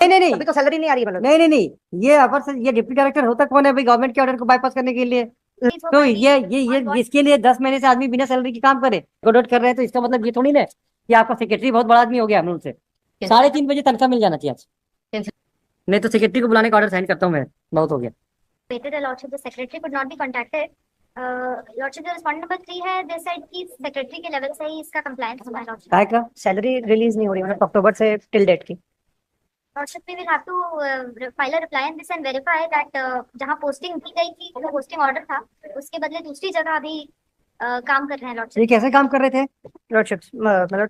नहीं नहीं अभी तो सैलरी नहीं आ रही है मतलब। नहीं नहीं नहीं, ये अपर से ये डिप्टी डायरेक्टर होता कौन है भाई गवर्नमेंट के ऑर्डर को बाईपास करने के लिए? तो ये इसके लिए 10 महीने से आदमी बिना सैलरी के काम करे गोडोट कर रहे हैं, तो इसका मतलब ये थोड़ी ना है कि आपका सेक्रेटरी बहुत बड़ा आदमी हो गया। हम उनसे 3:30 बजे तनख्वाह मिल जाना चाहिए आज, नहीं तो सेक्रेटरी को बुलाने का ऑर्डर साइन करता हूँ मैं, बहुत हो गया। Stated, Lordship, the secretary could not be contacted. Lordship, the respondent number 3 है, they said कि secretary के level से ही इसका compliance हुआ है Lordship. काय का सैलरी रिलीज नहीं हो रही मतलब अक्टूबर से टिल डेट की। Lordship, we will have to file a reply on this and verify that जहाँ posting दी गई थी वो posting order था, उसके बदले दूसरी जगह अभी काम कर रहे हैं Lordship. ये कैसे काम कर रहे थे? लॉर्डशिप मतलब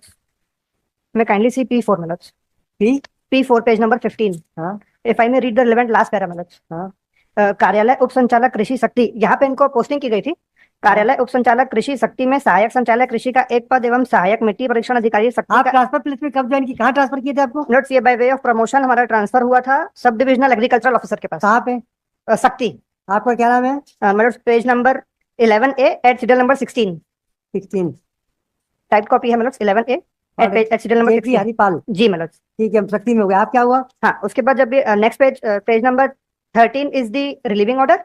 मैं काइंडली सी P4 मतलब पी P4 पेज नंबर 15। हाँ if I may read the relevant last para मतलब हाँ कार्यालय उप संचालक कृषि शक्ति, यहाँ पे इनको पोस्टिंग की गई थी। कार्यालय उप संचालक कृषि शक्ति में सहायक संचालक कृषि का एक पद एवं सहायक मिट्टी परीक्षण अधिकारी शक्ति आप का। ट्रांसफर प्लेस में कब ज्वाइन की, कहाँ ट्रांसफर किए थे आपको? नोट्स ये बाय वे ऑफ प्रमोशन हमारा ट्रांसफर हुआ था सब डिविजनल एग्रीकल्चरल ऑफिसर के पास। कहाँ पे? शक्ति। आपका क्या नाम है? मतलब page number 11A at serial number 16 type copy है मतलब 11A at serial number 16 Haripal. जी मतलब ठीक है, हम शक्ति में हो गया। आप क्या हुआ? हाँ उसके बाद जब next page number 13 is the relieving order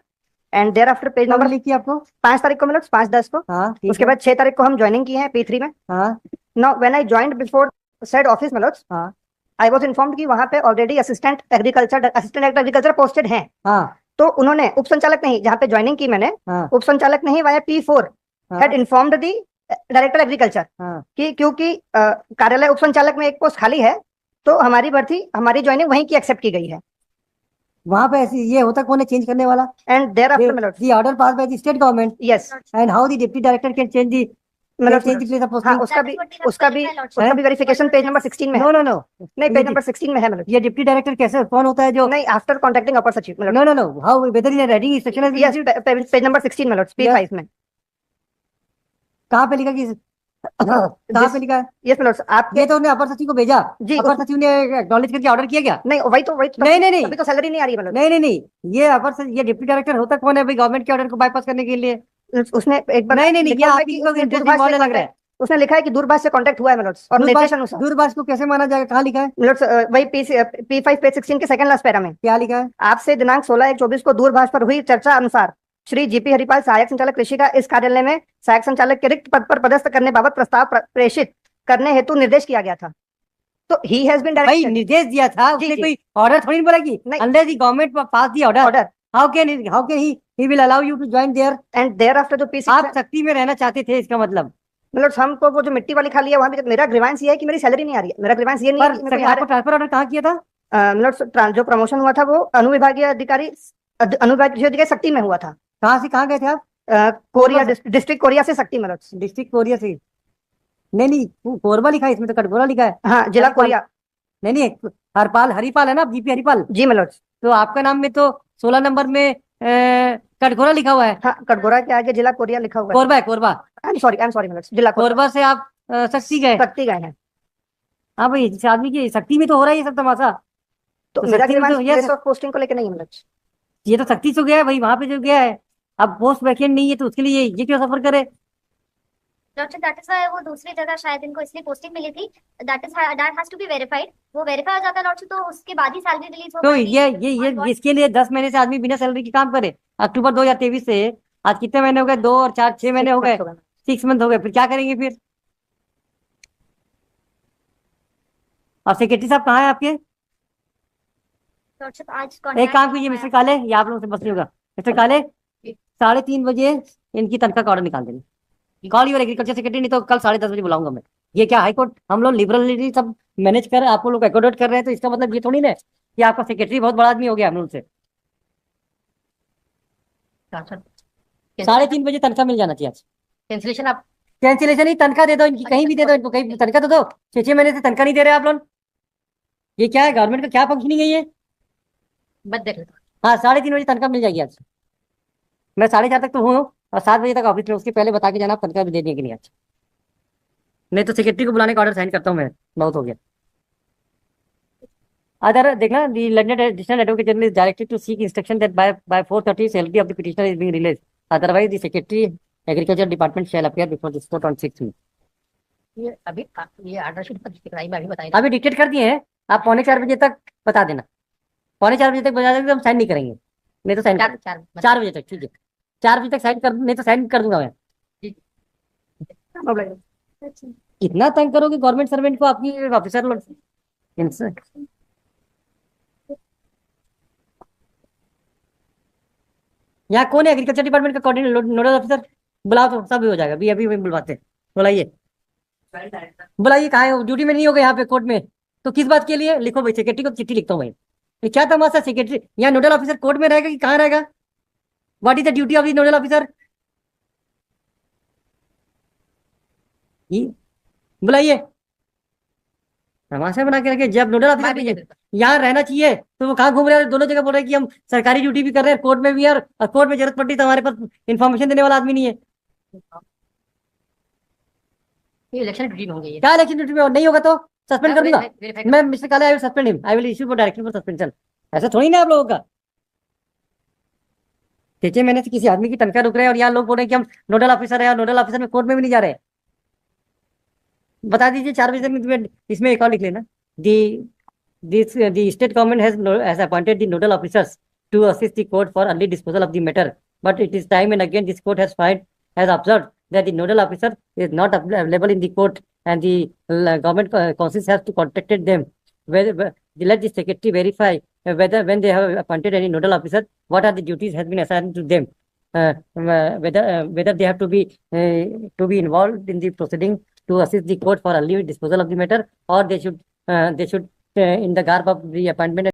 and thereafter page number लिखी आपको 5 तारीख को मतलब 5/10 को। हाँ उसके बाद 6 तारीख को हम ज्वाइनिंग की है P3 में। हाँ now when I joined before said office मतलब हाँ आई वाज इन्फॉर्म्ड कि वहां पे ऑलरेडी असिस्टेंट एग्रीकल्चर पोस्टेड हैं। हाँ तो उन्होंने उप संचालक नहीं, जहाँ पे ज्वाइनिंग की मैंने हाँ उप संचालक नहीं via P4 had informed the director agriculture हाँ कि क्योंकि कार्यालय उप संचालक में एक पोस्ट खाली है तो हमारी भर्ती हमारी ज्वाइनिंग वहीं की एक्सेप्ट की गई है। वहां पे ऐसी ये होता कौन है चेंज करने वाला? एंड देयर आफ्टर मतलब दी order pass by the state government yes and how the deputy director can change the मतलब चेंज द प्लेस ऑफ हाँ पोस्टिंग? उसका भी वेरिफिकेशन पेज नंबर 16 में है। नो नो नो, नहीं पेज नंबर 16 में है मतलब ये डिप्टी डायरेक्टर कैसे कौन होता है जो? नहीं आफ्टर कॉन्टेक्टिंग अपर सचिव मतलब no no no, how whether in writing instruction yes page number 16 मतलब P5 में कहाँ पे लिखा कि कहाँ पे लिखा है? यस मतलब आप ये तो उन्हें अपर सचिव को भेजा जी अपर सचिव ने एक्नॉलेज करके ऑर्डर किया क्या? नहीं वही तो नहीं नहीं नहीं अभी तो सैलरी नहीं आ रही है मतलब नहीं नहीं नहीं, ये अपर से ये डिप्टी डायरेक्टर होता कौन है भाई गवर्नमेंट के ऑर्डर को बाईपास करने के लिए? उसने एक बार नहीं नहीं नहीं, ये लिखा है आपकी कि को इंटरेस्ट दूरभाष से वाले लग रहा है। उसने लिखा है कि दूरभाष से कांटेक्ट हुआ है मतलब और निर्देश अनुसार दूरभाष को कैसे माना जाएगा? कहाँ लिखा है? मतलब वही P5 पेज 16 के सेकंड लास्ट पैरा में क्या लिखा है? आपसे दिनांक 16/1/24 को दूरभाष पर हुई चर्चा अनुसार श्री जीपी हरिपाल सहायक संचालक कृषि का इस कार्यालय में सहायक संचालक के रिक्त पद पर पदस्थ करने बाबत प्रस्ताव प्रेषित करने हेतु निर्देश किया गया था। तो ही हैज बीन भाई निर्देश दिया था उसने, कोई ऑर्डर थोड़ी नहीं बोला कि under the government pass the order how can he will allow you to join there and thereafter जो P6 आप शक्ति में रहना चाहते थे इसका मतलब हमको वो जो मिट्टी वाली खाली है वहां भी मेरा ग्रीवांस ये है कि मेरी सैलरी नहीं आ रही है। मेरा ग्रीवांस ये नहीं है कि आपको ट्रांसफर ऑर्डर कहाँ किया था? मतलब जो प्रमोशन हुआ था वो अनुविभागीय अधिकारी शक्ति में हुआ था। कहाँ से कहाँ गए थे आप? कोरिया डिस्ट्रिक्ट कोरिया से शक्ति मतलब डिस्ट्रिक्ट कोरिया से? नहीं नहीं, कोरबा लिखा है इसमें तो कटघोरा लिखा है। हाँ जिला कोरिया। नहीं नहीं, हरिपाल है ना, जीपी हरिपाल जी मतलब तो आपका नाम में तो 16 नंबर में कटघोरा लिखा हुआ है। हाँ कटघोरा के आगे जिला कोरिया लिखा हुआ है। कोरबा है कोरबा। आई एम सॉरी मतलब जिला कोरबा से आप शक्ति गए हैं। हाँ भाई, इस आदमी की शक्ति में तो हो रहा है ये सब तमाशा। तो मेरा प्लेस ऑफ पोस्टिंग को लेकर नहीं मतलब ये तो शक्ति से गया है भाई, वहां पे जो गया है अब पोस्ट वैकेंट नहीं है तो उसके लिए ये क्यों सफर करे? Lordship, that is why वो दूसरी जगह शायद इनको इसलिए पोस्टिंग मिली थी। that has to be verified. वो वेरीफाई हो जाता है Lordship, तो उसके बाद ही सैलरी रिलीज होगा। तो ये इसके लिए 10 महीने से आदमी बिना सैलरी के काम करे। अक्टूबर 2023 से आज कितने महीने हो गए? 2 और 4 6 महीने हो गए, 6 मंथ हो गए। फिर क्या करेंगे फिर? और सेक्रेटरी साहब कहाँ है आपके? Lordship, आज एक काम कीजिए मिस्टर काले, ये आप लोगों से बस नहीं होगा। मिस्टर काले 3:30 बजे इनकी तनख्वाह का ऑर्डर निकाल देंगे। कॉल योर एग्रीकल्चर सेक्रेटरी, नहीं तो कल 10:30 बजे बुलाऊंगा मैं। ये क्या हाईकोर्ट हम लोग लिबरलिटी सब मैनेज कर रहे हैं, आप लोग एकोमोडेट कर रहे हैं, तो इसका मतलब ये थोड़ी ना कि आपका सेक्रेटरी बहुत बड़ा आदमी हो गया। हम उनसे 3:30 बजे तनख्वाह मिल जाना चाहिए आज। कैंसिलेशन आप कैंसिलेशन ही तनख्वाह दे दो इनकी, कहीं भी दे दो इनको, कहीं तनख्वाह तो दो। 6 महीने से तनख्वाह नहीं दे रहे आप लोग। ये क्या है, गवर्नमेंट का क्या फंक्शनिंग है ये? मत देख हाँ 3:30 बजे तनख्वाह मिल जाएगी आज। मैं 4:30 तक तो हूँ और 7 बजे तक ऑफिस में, उसके पहले बता के जाना तनख्वाह भी दे देंगे नहीं आज, नहीं तो सेक्रेटरी को बुलाने का ऑर्डर साइन करता हूँ मैं, बहुत हो गया। अदर देखना the learned additional advocate general is directed to seek instruction that by 4:30 salary of the petitioner is being release, otherwise the secretary agriculture department shall appear before this court on 6 May. ये अभी ये order sheet पर दिखाई मैं अभी बताई अभी dictate कर दिए हैं, आप 3:45 तक बता देना, 3:45 तक बता देना तो हम साइन नहीं करेंगे, नहीं तो साइन 4 बजे तक, ठीक है 4 बजे तक साइन कर, नहीं तो साइन कर दूंगा मैं। इतना तंग करोगे गवर्नमेंट सर्वेंट को, आपकी ऑफिसर लोग इनसे। यहाँ कौन है एग्रीकल्चर डिपार्टमेंट का कोऑर्डिनेटर नोडल ऑफिसर? बुलाओ तो सब हो जाएगा, अभी अभी बुलवाते हैं, बुलाइए बुलाइए। कहाँ है, ड्यूटी में नहीं होगा यहाँ पे कोर्ट में, तो किस बात के लिए? लिखो भाई, सेक्रेटरी को चिट्ठी लिखता हूँ भाई। ये क्या तमाशा, सेक्रेटरी यहाँ नोडल ऑफिसर कोर्ट में रहेगा कि कहाँ रहेगा? What is the duty of the nodal officer? बुलाइए, तमाशा बना के रखे। जब नोडल ऑफिसर यहाँ रहना चाहिए तो वो कहाँ घूम रहे हैं? दोनों जगह बोल रहे हैं कि हम सरकारी ड्यूटी भी कर रहे हैं, कोर्ट में भी है, और कोर्ट में जरूरत पड़ती तो हमारे पास इन्फॉर्मेशन देने वाला आदमी नहीं है। इलेक्शन ड्यूटी में होंगे क्या इलेक्शन ड्यूटी में? और नहीं होगा तो सस्पेंड कर दूंगा मैं, मिस्टर काले, I will suspend him, I will issue for direction for suspension. ऐसा थोड़ी ना आप लोगों का। 6 महीने से किसी आदमी की तनख्वाह रुक रहे हैं और यहाँ लोग बोल रहे हैं कि हम नोडल ऑफिसर है, और नोडल ऑफिसर में कोर्ट में भी नहीं जा रहे। बता दीजिए 4 बजे तक। इसमें एक और लिख लेना, the state government has appointed the nodal officers to assist the court for early disposal of the matter, but it is time and again this court has observed that the nodal officer is not available in the court, and the government councils have to contacted them. Let the secretary verify whether when they have appointed any nodal officer, what are the duties has been assigned to them, whether they have to be involved in the proceeding to assist the court for early disposal of the matter, or they should in the garb of the appointment